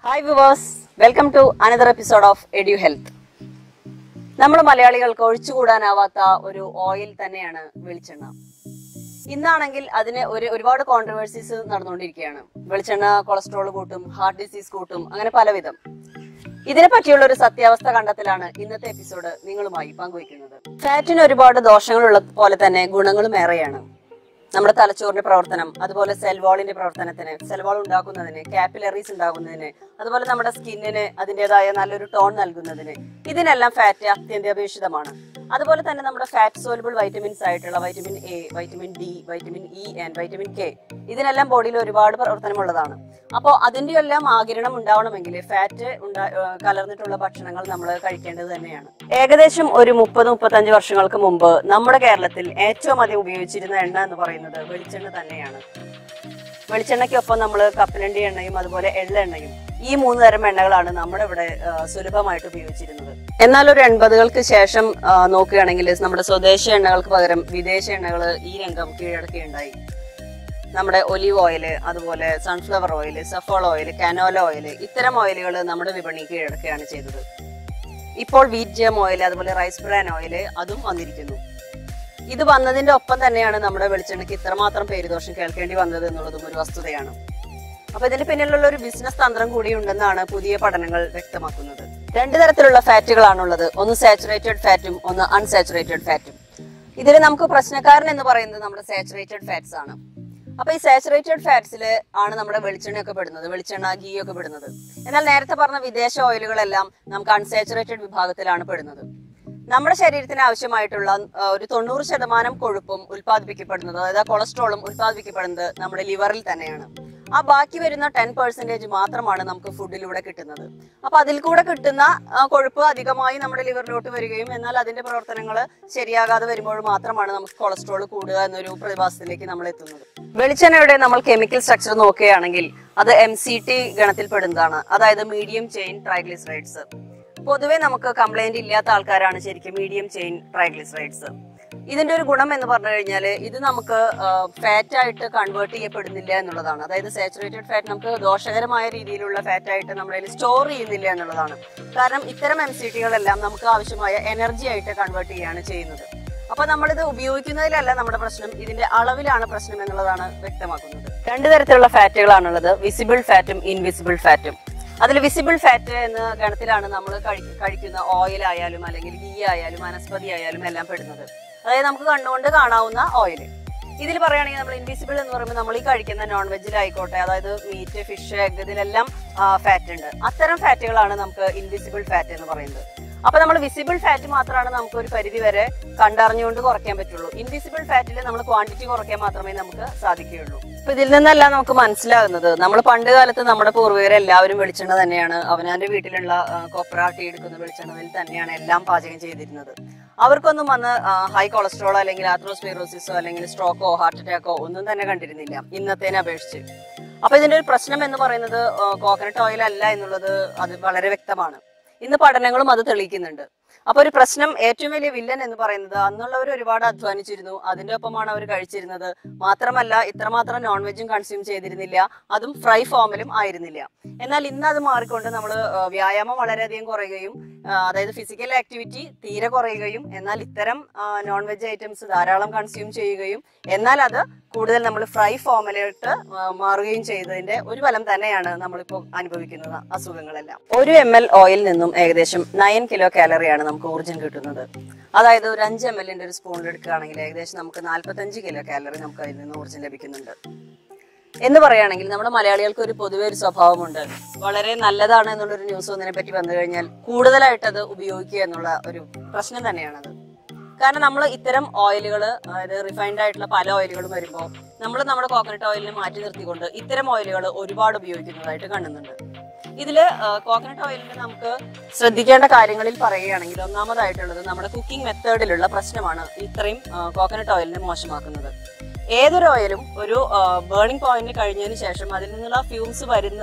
Hi viewers, welcome to another episode of Edu Health. നമ്മൾ മലയാളികൾക്ക് ഒഴിച്ചുകൂടാനാവാത്ത ഒരു ഓയിൽ തന്നെയാണ് വെളിച്ചെണ്ണ. ഇന്നാണെങ്കിൽ അതിന് ഒരുപാട് കോൺട്രവേഴ്സീസ് നടന്നുകൊണ്ടിരിക്കുകയാണ്. വെളിച്ചെണ്ണ കൊളസ്ട്രോൾ കൂട്ടും, ഹാർട്ട് ഡിസീസ് കൂട്ടും, അങ്ങനെ പലവിധം. ഇതിനെ പറ്റിയുള്ള ഒരു സത്യാവസ്ഥ കണ്ടെത്തലാണ് ഇന്നത്തെ എപ്പിസോഡ് നിങ്ങളുമായി പങ്കുവയ്ക്കുന്നത്. ഫാറ്റിന് ഒരുപാട് ദോഷങ്ങളുള്ള പോലെ തന്നെ ഗുണങ്ങളും ഏറെയാണ്. നമ്മുടെ തലച്ചോറിന്റെ പ്രവർത്തനം, അതുപോലെ സെൽ വാളിന്റെ പ്രവർത്തനത്തിന്, സെൽ വാൾ ഉണ്ടാക്കുന്നതിന്, കാപ്പിലറീസ് ഉണ്ടാകുന്നതിന്, അതുപോലെ നമ്മുടെ സ്കിന്നിന് അതിൻ്റെതായ നല്ലൊരു ടോൺ നൽകുന്നതിന്, ഇതിനെല്ലാം ഫാറ്റ് അത്യന്താപേക്ഷിതമാണ്. അതുപോലെ തന്നെ നമ്മുടെ ഫാറ്റ് സോലുബിൾ വൈറ്റമിൻസ് ആയിട്ടുള്ള vitamin A, vitamin D, vitamin E and vitamin K, ഇതിനെല്ലാം ബോഡിയിൽ ഒരുപാട് പ്രവർത്തനമുള്ളതാണ്. അപ്പോൾ അതിന്റെ എല്ലാം ആഗിരണം ഉണ്ടാവണമെങ്കിൽ ഫാറ്റ് കലർന്നിട്ടുള്ള ഭക്ഷണങ്ങൾ നമ്മൾ കഴിക്കേണ്ടത് തന്നെയാണ്. ഏകദേശം ഒരു 30-35 വർഷങ്ങൾക്ക് മുമ്പ് നമ്മുടെ കേരളത്തിൽ ഏറ്റവും അധികം ഉപയോഗിച്ചിരുന്ന എണ്ണ എന്ന് പറയുന്നത് വെളിച്ചെണ്ണ തന്നെയാണ്. വെളിച്ചെണ്ണയ്ക്കൊപ്പം നമ്മൾ കപ്പലണ്ടി എണ്ണയും അതുപോലെ എള്ളെണ്ണയും, ഈ 3 തരം എണ്ണകളാണ് നമ്മുടെ ഇവിടെ സുലഭമായിട്ട് ഉപയോഗിച്ചിരുന്നത്. എന്നാൽ ഒരു 80-കൾക്ക് ശേഷം നോക്കുകയാണെങ്കിൽ നമ്മുടെ സ്വദേശി എണ്ണകൾക്ക് പകരം വിദേശ എണ്ണകൾ ഈ രംഗം കീഴടക്കുകയുണ്ടായി. നമ്മുടെ ഒലിവ് ഓയിൽ, അതുപോലെ sunflower oil, Saffola oil, canola oil, ഇത്തരം ഓയിലുകൾ നമ്മുടെ വിപണി കീഴടക്കുകയാണ് ചെയ്തത്. ഇപ്പോൾ വീറ്റ് ജേം ഓയിൽ, അതുപോലെ റൈസ് ബ്രാൻ ഓയിൽ, അതും വന്നിരിക്കുന്നു. ഇത് വന്നതിന്റെ ഒപ്പം തന്നെയാണ് നമ്മുടെ വെളിച്ചെണ്ണയ്ക്ക് ഇത്രമാത്രം പേരുദോഷം കേൾക്കേണ്ടി വന്നത് എന്നുള്ളതും ഒരു വസ്തുതയാണ്. അപ്പൊ ഇതിന് പിന്നിലുള്ള ഒരു ബിസിനസ് തന്ത്രം കൂടി ഉണ്ടെന്നാണ് പുതിയ പഠനങ്ങൾ വ്യക്തമാക്കുന്നത്. 2 തരത്തിലുള്ള ഫാറ്റുകളാണുള്ളത്. ഒന്ന് സാച്ചുറേറ്റഡ് ഫാറ്റും ഒന്ന് അൺസാച്ചുറേറ്റഡ് ഫാറ്റും. ഇതിൽ നമുക്ക് പ്രശ്നക്കാരൻ എന്ന് പറയുന്നത് നമ്മുടെ സാച്ചുറേറ്റഡ് ഫാറ്റ്സ് ആണ്. അപ്പൊ ഈ സാച്ചുറേറ്റഡ് ഫാറ്റ്സിൽ ആണ് നമ്മുടെ വെളിച്ചെണ്ണയൊക്കെ പെടുന്നത്, വെളിച്ചെണ്ണ, ഗീ ഒക്കെ പെടുന്നത്. എന്നാൽ നേരത്തെ പറഞ്ഞ വിദേശ ഓയിലുകളെല്ലാം നമുക്ക് അൺസാച്ചുറേറ്റഡ് വിഭാഗത്തിലാണ് പെടുന്നത്. നമ്മുടെ ശരീരത്തിന് ആവശ്യമായിട്ടുള്ള ഒരു 90% കൊഴുപ്പും ഉൽപ്പാദിപ്പിക്കപ്പെടുന്നത്, അതായത് കൊളസ്ട്രോളും ഉൽപ്പാദിപ്പിക്കപ്പെടുന്നത് നമ്മുടെ ലിവറിൽ തന്നെയാണ്. ആ ബാക്കി വരുന്ന 10% മാത്രമാണ് നമുക്ക് ഫുഡിലൂടെ കിട്ടുന്നത്. അപ്പൊ അതിൽ കൂടെ കിട്ടുന്ന കൊഴുപ്പ് അധികമായി നമ്മുടെ ലിവറിലോട്ട് വരികയും എന്നാൽ അതിന്റെ പ്രവർത്തനങ്ങൾ ശരിയാകാതെ വരുമ്പോൾ മാത്രമാണ് നമുക്ക് കൊളസ്ട്രോൾ കൂടുക എന്നൊരു പ്രതിഭാസത്തിലേക്ക് നമ്മൾ എത്തുന്നത്. വെളിച്ചെണ്ണയുടെ നമ്മൾ കെമിക്കൽ സ്ട്രക്ചർ നോക്കുകയാണെങ്കിൽ അത് MCT ഗണത്തിൽ പെടുന്നതാണ്, അതായത് മീഡിയം ചെയിൻ ട്രൈഗ്ലിസറൈഡ്സ്. പൊതുവെ നമുക്ക് കംപ്ലൈന്റ് ഇല്ലാത്ത ആൾക്കാരാണ് ശരിക്കും മീഡിയം ചെയിൻ ട്രൈഗ്ലിസറൈഡ്സ്. ഇതിന്റെ ഒരു ഗുണം എന്ന് പറഞ്ഞു കഴിഞ്ഞാൽ ഇത് നമുക്ക് ഫാറ്റ് ആയിട്ട് കൺവേർട്ട് ചെയ്യപ്പെടുന്നില്ല എന്നുള്ളതാണ്. അതായത് സാച്ചുറേറ്റഡ് ഫാറ്റ് നമുക്ക് ദോഷകരമായ രീതിയിലുള്ള ഫാറ്റ് ആയിട്ട് നമ്മളതിൽ സ്റ്റോർ ചെയ്യുന്നില്ല എന്നുള്ളതാണ്. കാരണം ഇത്തരം MCTകളെല്ലാം നമുക്ക് ആവശ്യമായ എനർജി ആയിട്ട് കൺവേർട്ട് ചെയ്യുകയാണ് ചെയ്യുന്നത്. അപ്പൊ നമ്മളിത് ഉപയോഗിക്കുന്നതിലല്ല നമ്മുടെ പ്രശ്നം, ഇതിന്റെ അളവിലാണ് പ്രശ്നം എന്നുള്ളതാണ് വ്യക്തമാക്കുന്നത്. 2 തരത്തിലുള്ള ഫാറ്റുകളാണുള്ളത്, വിസിബിൾ ഫാറ്റും ഇൻവിസിബിൾ ഫാറ്റും. അതിൽ വിസിബിൾ ഫാറ്റ് എന്ന ഗണത്തിലാണ് നമ്മൾ കഴിക്കുന്ന ഓയിൽ ആയാലും അല്ലെങ്കിൽ ഗീ ആയാലും വനസ്പതി ആയാലും എല്ലാം പെടുന്നത്. അതായത് നമുക്ക് കണ്ടുകൊണ്ട് കാണാവുന്ന ഓയിൽ. ഇതിൽ പറയുകയാണെങ്കിൽ നമ്മൾ ഇൻവിസിബിൾ എന്ന് പറയുമ്പോൾ നമ്മൾ ഈ കഴിക്കുന്ന നോൺ വെജിലായിക്കോട്ടെ, അതായത് മീറ്റ്, ഫിഷ്, എഗ്, ഇതിലെല്ലാം ഫാറ്റ് ഉണ്ട്. അത്തരം ഫാറ്റുകളാണ് നമുക്ക് ഇൻവിസിബിൾ ഫാറ്റ് എന്ന് പറയുന്നത്. അപ്പൊ നമ്മൾ വിസിബിൾ ഫാറ്റ് മാത്രമാണ് നമുക്ക് ഒരു പരിധി വരെ കണ്ടറിഞ്ഞുകൊണ്ട് കുറയ്ക്കാൻ പറ്റുള്ളൂ. ഇൻവിസിബിൾ ഫാറ്റിൽ നമ്മൾ ക്വാണ്ടിറ്റി കുറയ്ക്കാൻ മാത്രമേ നമുക്ക് സാധിക്കുകയുള്ളൂ. അപ്പൊ ഇതിൽ നിന്നെല്ലാം നമുക്ക് മനസ്സിലാകുന്നത് നമ്മൾ പണ്ട് കാലത്ത് നമ്മുടെ പൂർവികരെല്ലാവരും വെളിച്ചെണ്ണ തന്നെയാണ്, അവനാന്റെ വീട്ടിലുള്ള കൊപ്ര ആട്ടി എടുക്കുന്ന വെളിച്ചെണ്ണയിൽ തന്നെയാണ് എല്ലാം പാചകം ചെയ്തിരുന്നത്. അവർക്കൊന്നും വന്ന് ഹൈ കൊളസ്ട്രോളോ അല്ലെങ്കിൽ ആത്രോസ്ക്ലെറോസിസോ അല്ലെങ്കിൽ സ്ട്രോക്കോ ഹാർട്ട് അറ്റാക്കോ ഒന്നും തന്നെ കണ്ടിരുന്നില്ല ഇന്നത്തേനെ അപേക്ഷിച്ച്. അപ്പൊ ഇതിന്റെ ഒരു പ്രശ്നം എന്ന് പറയുന്നത് കോക്കനട്ട് ഓയിൽ അല്ല എന്നുള്ളത് അത് വളരെ വ്യക്തമാണ്. ഇന്ന് പഠനങ്ങളും അത് തെളിയിക്കുന്നുണ്ട്. അപ്പൊ ഒരു പ്രശ്നം, ഏറ്റവും വലിയ വില്ലൻ എന്ന് പറയുന്നത് അന്നുള്ളവർ ഒരുപാട് അധ്വാനിച്ചിരുന്നു, അതിന്റെ ഒപ്പമാണ് അവർ കഴിച്ചിരുന്നത്. മാത്രമല്ല ഇത്രമാത്രം നോൺ വെജും കൺസ്യൂം ചെയ്തിരുന്നില്ല, അതും ഫ്രൈ ഫോമിലും ആയിരുന്നില്ല. എന്നാൽ ഇന്ന് അത് മാറിക്കൊണ്ട് നമ്മൾ വ്യായാമം വളരെയധികം കുറയുകയും അതായത് ഫിസിക്കൽ ആക്ടിവിറ്റി തീരെ കുറയുകയും എന്നാൽ ഇത്തരം നോൺ വെജ് ഐറ്റംസ് ധാരാളം കൺസ്യൂം ചെയ്യുകയും എന്നാൽ അത് കൂടുതൽ നമ്മൾ ഫ്രൈ ഫോമിലോട്ട് മാറുകയും ചെയ്തതിന്റെ ഒരു ഫലം തന്നെയാണ് നമ്മളിപ്പോൾ അനുഭവിക്കുന്ന അസുഖങ്ങളെല്ലാം. 1 ml ഓയിൽ നിന്നും ഏകദേശം 9 കിലോ കാലറിയാണ് നമുക്ക് ഊർജ്ജം കിട്ടുന്നത്. അതായത് ഒരു 5 ml ഒരു സ്പൂണിൽ എടുക്കുകയാണെങ്കിൽ ഏകദേശം നമുക്ക് 45 കിലോ കാലറി നമുക്ക് അതിൽ നിന്ന് ഊർജ്ജം ലഭിക്കുന്നുണ്ട്. എന്ന് പറയുകയാണെങ്കിൽ നമ്മുടെ മലയാളികൾക്ക് ഒരു പൊതുവെ ഒരു സ്വഭാവമുണ്ട്, വളരെ നല്ലതാണ് എന്നുള്ളൊരു ന്യൂസ് ഒന്നിനെ പറ്റി വന്നു കഴിഞ്ഞാൽ കൂടുതലായിട്ട് അത് ഉപയോഗിക്കുക എന്നുള്ള ഒരു പ്രശ്നം തന്നെയാണത്. കാരണം നമ്മൾ ഇത്തരം ഓയിലുകൾ, അതായത് റിഫൈൻഡ് ആയിട്ടുള്ള പല ഓയിലുകളും വരുമ്പോൾ നമ്മൾ നമ്മുടെ കോക്കനട്ട് ഓയിലിനെ മാറ്റി നിർത്തിക്കൊണ്ട് ഇത്തരം ഓയിലുകൾ ഒരുപാട് ഉപയോഗിക്കുന്നതായിട്ട് കാണുന്നുണ്ട്. ഇതില് കോക്കനട്ട് ഓയിലിന് നമുക്ക് ശ്രദ്ധിക്കേണ്ട കാര്യങ്ങളിൽ പറയുകയാണെങ്കിൽ ഒന്നാമതായിട്ടുള്ളത് നമ്മുടെ കുക്കിംഗ് മെത്തേഡിലുള്ള പ്രശ്നമാണ് ഇത്രയും കോക്കനട്ട് ഓയിലിനെ മോശമാക്കുന്നത്. ഏതൊരു ഓയിലും ഒരു ബേണിംഗ് പോയിന്റ് കഴിഞ്ഞതിന് ശേഷം അതിൽ നിന്നുള്ള ഫ്യൂംസ്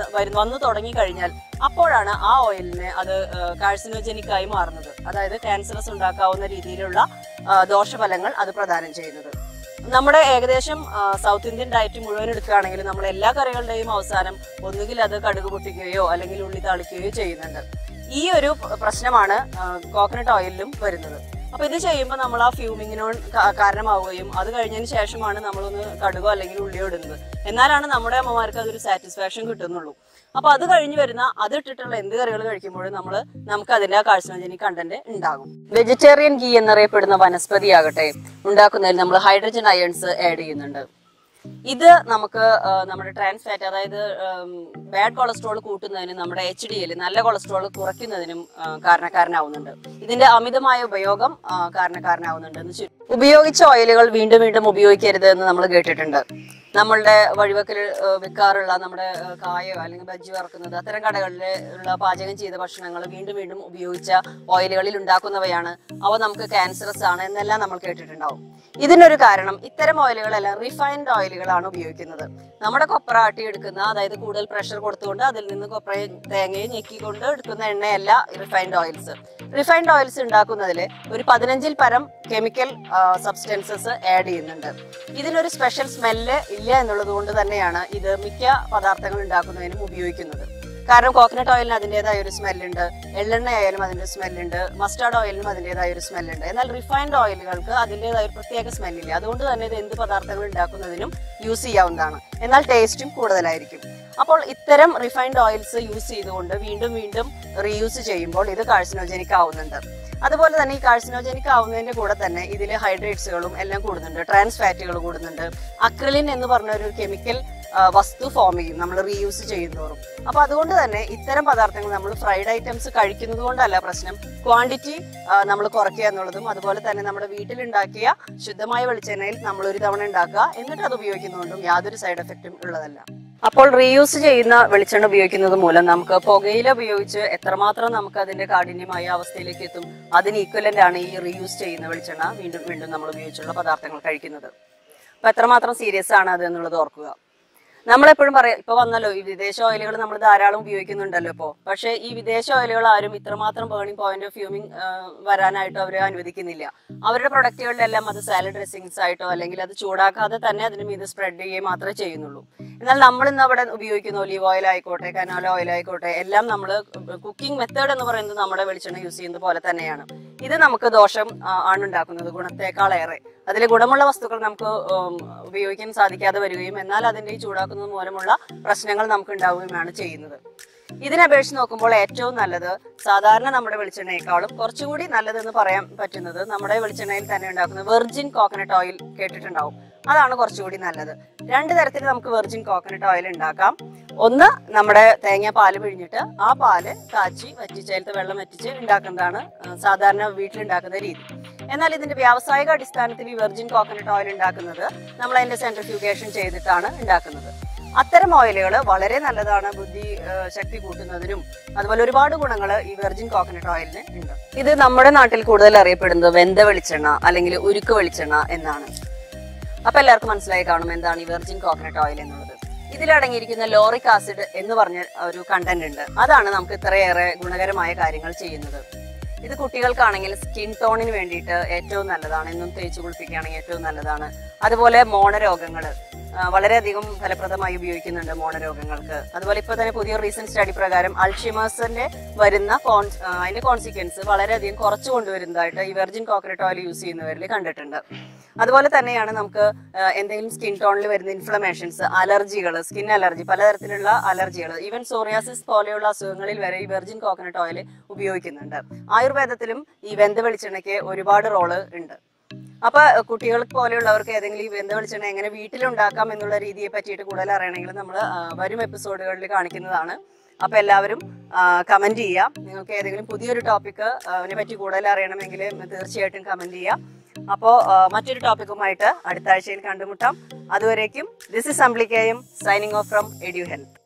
വന്നു തുടങ്ങി കഴിഞ്ഞാൽ അപ്പോഴാണ് ആ ഓയിലിനെ അത് കാർസിനോജനിക് ആയി മാറുന്നത്. അതായത് ക്യാൻസറസ് ഉണ്ടാക്കാവുന്ന രീതിയിലുള്ള ദോഷഫലങ്ങൾ അത് പ്രദാനം ചെയ്യുന്നത്. നമ്മുടെ ഏകദേശം സൗത്ത് ഇന്ത്യൻ ഡയറ്റ് മുഴുവൻ എടുക്കുകയാണെങ്കിൽ നമ്മൾ എല്ലാ കറികളുടെയും അവസാനം ഒന്നുകിൽ അത് കടുക് പൊട്ടിക്കുകയോ അല്ലെങ്കിൽ ഉള്ളി താളിക്കുകയോ ചെയ്യുന്നുണ്ട്. ഈ ഒരു പ്രശ്നമാണ് കോക്കനട്ട് ഓയിലിലും വരുന്നത്. അപ്പൊ ഇത് ചെയ്യുമ്പോൾ നമ്മൾ ആ ഫ്യൂമിങ്ങിനോട് കാരണമാവുകയും അത് കഴിഞ്ഞതിന് ശേഷമാണ് നമ്മളൊന്ന് കടുകോ അല്ലെങ്കിൽ ഉള്ളിയോ ഇടുന്നത്. എന്നാലാണ് നമ്മുടെ അമ്മമാർക്ക് അതൊരു സാറ്റിസ്ഫാക്ഷൻ കിട്ടുന്നുള്ളൂ. അപ്പൊ അത് കഴിഞ്ഞ് വരുന്ന അത് ഇട്ടിട്ടുള്ള എന്ത് കറികൾ കഴിക്കുമ്പോഴും നമുക്ക് അതിന്റെ ആ കാർസിനോജനിക് കണ്ടന്റ് ഉണ്ടാകും. വെജിറ്റേറിയൻ ഗീ എന്നറിയപ്പെടുന്ന വനസ്പതി ആകട്ടെ ഉണ്ടാക്കുന്നതിൽ നമ്മൾ ഹൈഡ്രജൻ അയൺസ് ആഡ് ചെയ്യുന്നുണ്ട്. ഇത് നമുക്ക് നമ്മുടെ ട്രാൻസ് ഫാറ്റ്, അതായത് ബാഡ് കൊളസ്ട്രോൾ കൂട്ടുന്നതിനും നമ്മുടെ HDL നല്ല കൊളസ്ട്രോൾ കുറയ്ക്കുന്നതിനും കാരണക്കാരനാവുന്നുണ്ട്. ഇതിന്റെ അമിതമായ ഉപയോഗം കാരണക്കാരനാവുന്നുണ്ട്. ഉപയോഗിച്ച ഓയിലുകൾ വീണ്ടും വീണ്ടും ഉപയോഗിക്കരുത് എന്ന് നമ്മൾ കേട്ടിട്ടുണ്ട്. നമ്മളുടെ വഴിവെക്കൽ വിൽക്കാറുള്ള നമ്മുടെ കായോ അല്ലെങ്കിൽ ബജ്ജി വറക്കുന്നത് അത്തരം കടകളിൽ ഉള്ള പാചകം ചെയ്ത ഭക്ഷണങ്ങൾ വീണ്ടും വീണ്ടും ഉപയോഗിച്ച ഓയിലുകളിൽ ഉണ്ടാക്കുന്നവയാണ്, അവ നമുക്ക് ക്യാൻസറസ് ആണ് എന്നെല്ലാം നമ്മൾ കേട്ടിട്ടുണ്ടാവും. ഇതിനൊരു കാരണം ഇത്തരം ഓയിലുകളെല്ലാം റിഫൈൻഡ് ഓയിലുകളാണ് ഉപയോഗിക്കുന്നത്. നമ്മുടെ കൊപ്ര ആട്ടിയെടുക്കുന്ന, അതായത് കൂടുതൽ പ്രഷർ കൊടുത്തുകൊണ്ട് അതിൽ നിന്ന് കൊപ്രയും തേങ്ങയും ഞെക്കിക്കൊണ്ട് എടുക്കുന്ന എണ്ണയല്ല റിഫൈൻഡ് ഓയിൽസ്. റിഫൈൻഡ് ഓയിൽസ് ഉണ്ടാക്കുന്നതിൽ ഒരു 15ൽ പരം കെമിക്കൽ സബ്സ്റ്റൻസസ് ആഡ് ചെയ്യുന്നുണ്ട്. ഇതിനൊരു സ്പെഷ്യൽ സ്മെല്ല് ഇല്ല എന്നുള്ളത് കൊണ്ട് തന്നെയാണ് ഇത് മിക്ക പദാർത്ഥങ്ങൾ ഉണ്ടാക്കുന്നതിനും ഉപയോഗിക്കുന്നത്. കാരണം കോക്കനട്ട് ഓയിലിന് അതിൻ്റെതായ ഒരു സ്മെല്ലുണ്ട്, എള്ളെണ്ണ ആയാലും അതിൻ്റെ സ്മെല്ലുണ്ട്, മസ്റ്റാർഡ് ഓയിലിനും അതിൻ്റെതായ ഒരു സ്മെല്ലുണ്ട്. എന്നാൽ റിഫൈൻഡ് ഓയിലുകൾക്ക് അതിൻ്റെതായ ഒരു പ്രത്യേക സ്മെല്ലില്ല. അതുകൊണ്ട് തന്നെ ഇത് എന്ത് പദാർത്ഥങ്ങൾ ഉണ്ടാക്കുന്നതിനും യൂസ് ചെയ്യാവുന്നതാണ്. എന്നാൽ ടേസ്റ്റും കൂടുതലായിരിക്കും. അപ്പോൾ ഇത്തരം റിഫൈൻഡ് ഓയിൽസ് യൂസ് ചെയ്തുകൊണ്ട് വീണ്ടും വീണ്ടും റീയൂസ് ചെയ്യുമ്പോൾ ഇത് കാർസിനോജനിക് ആവുന്നുണ്ട്. അതുപോലെ തന്നെ ഈ കാർസിനോജനിക് ആവുന്നതിന്റെ കൂടെ തന്നെ ഇതിൽ ഹൈഡ്രേറ്റ്സുകളും എല്ലാം കൂടുന്നുണ്ട്, ട്രാൻസ് ഫാറ്റുകൾ കൂടുന്നുണ്ട്. അക്രിലിൻ എന്ന് പറഞ്ഞ ഒരു കെമിക്കൽ വസ്തു ഫോം ചെയ്യും നമ്മൾ റീയൂസ് ചെയ്യുന്നതോറും. അപ്പൊ അതുകൊണ്ട് തന്നെ ഇത്തരം പദാർത്ഥങ്ങൾ നമ്മൾ ഫ്രൈഡ് ഐറ്റംസ് കഴിക്കുന്നത് കൊണ്ടല്ല പ്രശ്നം, ക്വാണ്ടിറ്റി നമ്മൾ കുറയ്ക്കുക എന്നുള്ളതും അതുപോലെ തന്നെ നമ്മുടെ വീട്ടിലുണ്ടാക്കിയ ശുദ്ധമായ വെളിച്ചെണ്ണയിൽ നമ്മൾ ഒരു തവണ ഉണ്ടാക്കുക എന്നിട്ട് അത് ഉപയോഗിക്കുന്നതുകൊണ്ടും യാതൊരു സൈഡ് എഫക്റ്റും ഉള്ളതല്ല. അപ്പോൾ റീയൂസ് ചെയ്യുന്ന വെളിച്ചെണ്ണ ഉപയോഗിക്കുന്നത് മൂലം നമുക്ക് പുകയില ഉപയോഗിച്ച് എത്രമാത്രം നമുക്ക് അതിന്റെ കാഠിന്യമായ അവസ്ഥയിലേക്ക് എത്തും, അതിന് ഈക്വലന്റ് ആണ് ഈ റീയൂസ് ചെയ്യുന്ന വെളിച്ചെണ്ണ വീണ്ടും വീണ്ടും നമ്മൾ ഉപയോഗിച്ചുള്ള പദാർത്ഥങ്ങൾ കഴിക്കുന്നത്. അപ്പൊ എത്രമാത്രം സീരിയസ് ആണ് അത് എന്നുള്ളത് ഓർക്കുക. നമ്മളെപ്പോഴും പറയാം, ഇപ്പൊ വന്നല്ലോ ഈ വിദേശ ഓയിലുകൾ നമ്മൾ ധാരാളം ഉപയോഗിക്കുന്നുണ്ടല്ലോ ഇപ്പോ. പക്ഷെ ഈ വിദേശ ഓയിലുകൾ ആരും ഇത്രമാത്രം ബേണിംഗ് പോയിന്റ് ഓഫ് ഫ്യൂമിംഗ് വരാനായിട്ടോ അവരെ അനുവദിക്കുന്നില്ല. അവരുടെ പ്രൊഡക്റ്റുകളിലെല്ലാം അത് സാലഡ് ഡ്രസ്സിങ്സ് ആയിട്ടോ അല്ലെങ്കിൽ അത് ചൂടാക്കാതെ തന്നെ അതിന് മീത് സ്പ്രെഡ് ചെയ്യുകയും മാത്രമേ ചെയ്യുന്നുള്ളൂ. എന്നാൽ നമ്മൾ ഇന്ന് അവിടെ ഉപയോഗിക്കുന്ന ഒലീവ് ഓയിൽ ആയിക്കോട്ടെ, കനോല ഓയിൽ ആയിക്കോട്ടെ, എല്ലാം നമ്മൾ കുക്കിംഗ് മെത്തേഡ് എന്ന് പറയുന്നത് നമ്മുടെ വെളിച്ചെണ്ണ യൂസ് ചെയ്യുന്നത് പോലെ തന്നെയാണ്. ഇത് നമുക്ക് ദോഷം ആണ് ഉണ്ടാക്കുന്നത് ഗുണത്തേക്കാളേറെ. അതിലെ ഗുണമുള്ള വസ്തുക്കൾ നമുക്ക് ഉപയോഗിക്കാൻ സാധിക്കാതെ വരികയും എന്നാൽ അതിന്റെ ഈ ചൂടാക്കുന്നത് മൂലമുള്ള പ്രശ്നങ്ങൾ നമുക്ക് ഉണ്ടാവുകയുമാണ് ചെയ്യുന്നത്. ഇതിനപേക്ഷിച്ച് നോക്കുമ്പോൾ ഏറ്റവും നല്ലത് സാധാരണ നമ്മുടെ വെളിച്ചെണ്ണയെക്കാളും കുറച്ചുകൂടി നല്ലതെന്ന് പറയാൻ പറ്റുന്നത് നമ്മുടെ വെളിച്ചെണ്ണയിൽ തന്നെ ഉണ്ടാക്കുന്ന വെർജിൻ കോക്കനട്ട് ഓയിൽ കേട്ടിട്ടുണ്ടാവും. അതാണ് കുറച്ചുകൂടി നല്ലത്. 2 തരത്തിൽ നമുക്ക് വെർജിൻ കോക്കനട്ട് ഓയിൽ ഉണ്ടാക്കാം. ഒന്ന്, നമ്മുടെ തേങ്ങ പാല് പിഴിഞ്ഞിട്ട് ആ പാല് കാച്ചി വറ്റിച്ചതിലത്തെ വെള്ളം വറ്റിച്ച് ഉണ്ടാക്കുന്നതാണ് സാധാരണ വീട്ടിലുണ്ടാക്കുന്ന രീതി. എന്നാൽ ഇതിന്റെ വ്യാവസായിക അടിസ്ഥാനത്തിൽ ഈ വെർജിൻ കോക്കനട്ട് ഓയിൽ ഉണ്ടാക്കുന്നത് നമ്മൾ അതിന്റെ സെൻട്രിഫ്യൂഗേഷൻ ചെയ്തിട്ടാണ് ഉണ്ടാക്കുന്നത്. അത്തരം ഓയിലുകൾ വളരെ നല്ലതാണ്, ബുദ്ധി ശക്തി കൂട്ടുന്നതിനും അതുപോലെ ഒരുപാട് ഗുണങ്ങൾ ഈ വെർജിൻ കോക്കനട്ട് ഓയിലിന് ഉണ്ട്. ഇത് നമ്മുടെ നാട്ടിൽ കൂടുതൽ അറിയപ്പെടുന്നത് വെന്ത വെളിച്ചെണ്ണ അല്ലെങ്കിൽ ഉരുക്ക് വെളിച്ചെണ്ണ എന്നാണ്. അപ്പൊ എല്ലാവർക്കും മനസ്സിലായി കാണും എന്താണ് ഈ വെർജിൻ കോക്കനട്ട് ഓയിൽ എന്നുള്ളത്. ഇതിലടങ്ങിയിരിക്കുന്ന ലോറിക് ആസിഡ് എന്ന് പറഞ്ഞ ഒരു കണ്ടന്റ് ഉണ്ട്. അതാണ് നമുക്ക് ഇത്രയേറെ ഗുണകരമായ കാര്യങ്ങൾ ചെയ്യുന്നത്. ഇത് കുട്ടികൾക്കാണെങ്കിൽ സ്കിൻ ടോണിന് വേണ്ടിയിട്ട് ഏറ്റവും നല്ലതാണ്, എന്നും തേച്ച് കുളിപ്പിക്കുകയാണെങ്കിൽ ഏറ്റവും നല്ലതാണ്. അതുപോലെ മോണരോഗങ്ങൾ വളരെയധികം ഫലപ്രദമായി ഉപയോഗിക്കുന്നുണ്ട് മോണരോഗങ്ങൾക്ക്. അതുപോലെ ഇപ്പൊ തന്നെ പുതിയ റീസെന്റ് സ്റ്റഡി പ്രകാരം അൾഷിമേഴ്സിന്റെ വരുന്ന അതിന്റെ കോൺസിക്വൻസ് വളരെയധികം കുറച്ചു കൊണ്ടുവരുന്നതായിട്ട് ഈ വെർജിൻ കോക്കനട്ട് ഓയിൽ യൂസ് ചെയ്യുന്നവരിൽ കണ്ടിട്ടുണ്ട്. അതുപോലെ തന്നെയാണ് നമുക്ക് എന്തെങ്കിലും സ്കിൻ ടോണിൽ വരുന്ന ഇൻഫ്ലമേഷൻസ്, അലർജികൾ, സ്കിൻ അലർജി, പലതരത്തിലുള്ള അലർജികൾ, ഈവൻ സോറിയാസിസ് പോലെയുള്ള അസുഖങ്ങളിൽ വരെ ഈ വെർജിൻ കോക്കനട്ട് ഓയിൽ ഉപയോഗിക്കുന്നുണ്ട്. ആയുർവേദത്തിലും ഈ വെന്ത വെളിച്ചെണ്ണയ്ക്ക് ഒരുപാട് റോള് ഉണ്ട്. അപ്പൊ കുട്ടികൾക്ക് പോലെയുള്ളവർക്ക് ഏതെങ്കിലും ഈ വെന്ത വെളിച്ചെണ്ണ എങ്ങനെ വീട്ടിലുണ്ടാക്കാം എന്നുള്ള രീതിയെ പറ്റിയിട്ട് കൂടുതൽ അറിയണമെങ്കിൽ നമ്മൾ വരും എപ്പിസോഡുകളിൽ കാണിക്കുന്നതാണ്. അപ്പൊ എല്ലാവരും കമന്റ് ചെയ്യാം. നിങ്ങൾക്ക് ഏതെങ്കിലും പുതിയൊരു ടോപ്പിക് അതിനെ പറ്റി കൂടുതൽ അറിയണമെങ്കിൽ തീർച്ചയായിട്ടും കമന്റ് ചെയ്യാം. അപ്പോൾ മറ്റൊരു ടോപ്പിക്കുമായിട്ട് അടുത്ത ആഴ്ചയിൽ കണ്ടുമുട്ടാം. അതുവരേക്കും ദിസ് ഇസ് അംബ്ലിക്കയും signing off from Edu health.